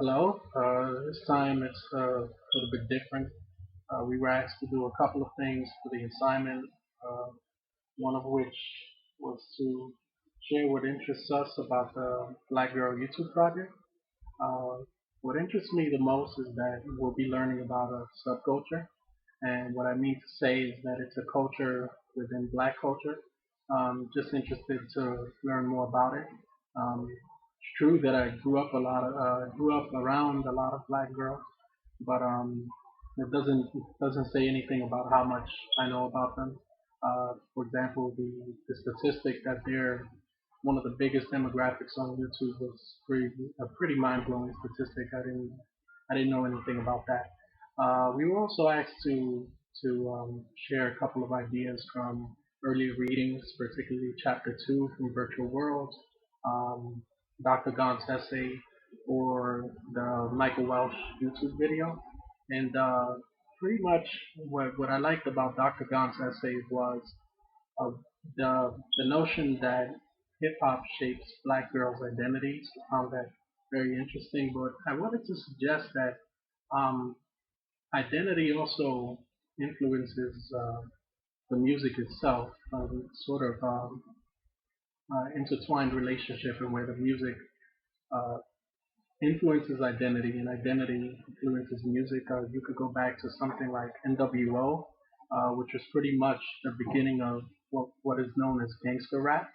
Hello. This time it's a little bit different. We were asked to do a couple of things for the assignment, uh, one of which was to share what interests us about the Black Girl YouTube project. Uh, what interests me the most is that we'll be learning about a subculture, and what I mean to say is that it's a culture within Black culture. Just interested to learn more about it. It's true that I grew up around a lot of Black girls, but it doesn't say anything about how much I know about them. For example, the statistic that they're one of the biggest demographics on YouTube was a pretty mind-blowing statistic. I didn't know anything about that. We were also asked to share a couple of ideas from earlier readings, particularly Chapter 2 from Virtual Worlds, um, Dr.Gaunt's essay, or the Michael Welsh YouTube video. And pretty much what I liked about Dr. Gaunt's essay was uh, the notion that hip hop shapes Black girls' identities. I found that very interesting. But I wanted to suggest that um, identity also influences the music itself, sort of intertwined relationship in where the music uh, influences identity and identity influences music. You could go back to something like NWO, which was pretty much the beginning of what is known as gangster rap.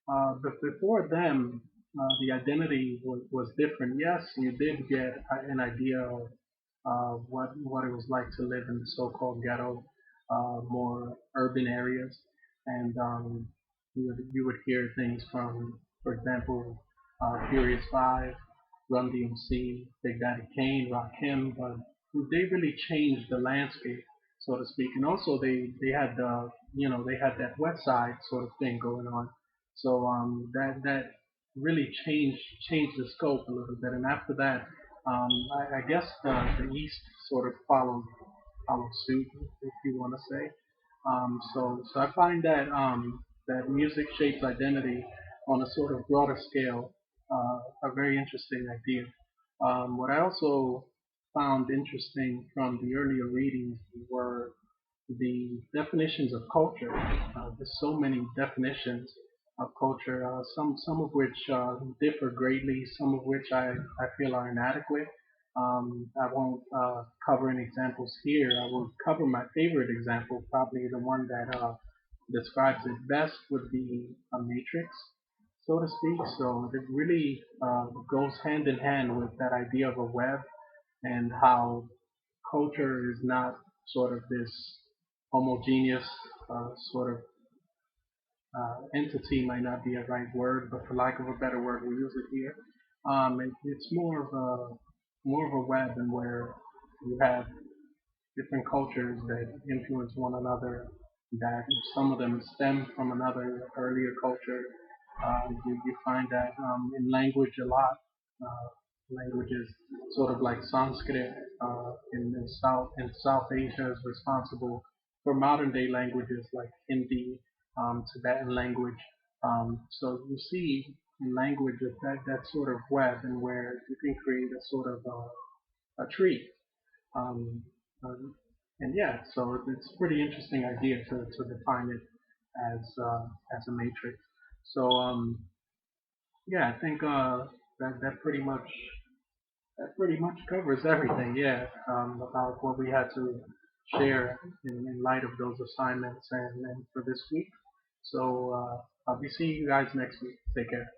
But before them, the identity was different. Yes, you did get an idea of what it was like to live in the so-called ghetto, more urban areas, and you would hear things from, for example, Furious Five, Run DMC, Big Daddy Kane, Rakim, but they really changed the landscape, so to speak. And also they had they had that West Side sort of thing going on, so that really changed the scope a little bit. And after that, I guess the East sort of followed suit, if you want to say. So I find that that music shapes identity on a sort of broader scale, a very interesting idea. What I also found interesting from the earlier readings were the definitions of culture. There's so many definitions of culture, some of which differ greatly, some of which I feel are inadequate. I won't cover any examples here. I will cover my favorite example, probably the one that describes it best would be a matrix, so to speak. So it really goes hand in hand with that idea of a web and how culture is not sort of this homogeneous sort of entity, might not be a right word, but for lack of a better word, we use it here. It's more of a web, and where you have different cultures that influence one another. That some of them stem from another earlier culture. You find that in language a lot. Languages sort of like Sanskrit in South Asia is responsible for modern day languages like Hindi, Tibetan language. So you see in language that sort of web, and where you can create a sort of a tree. Um, and yeah, so it's a pretty interesting idea to define it as a matrix. So yeah, I think that pretty much covers everything. Yeah, about what we had to share in light of those assignments and for this week. So I'll be seeing you guys next week. Take care.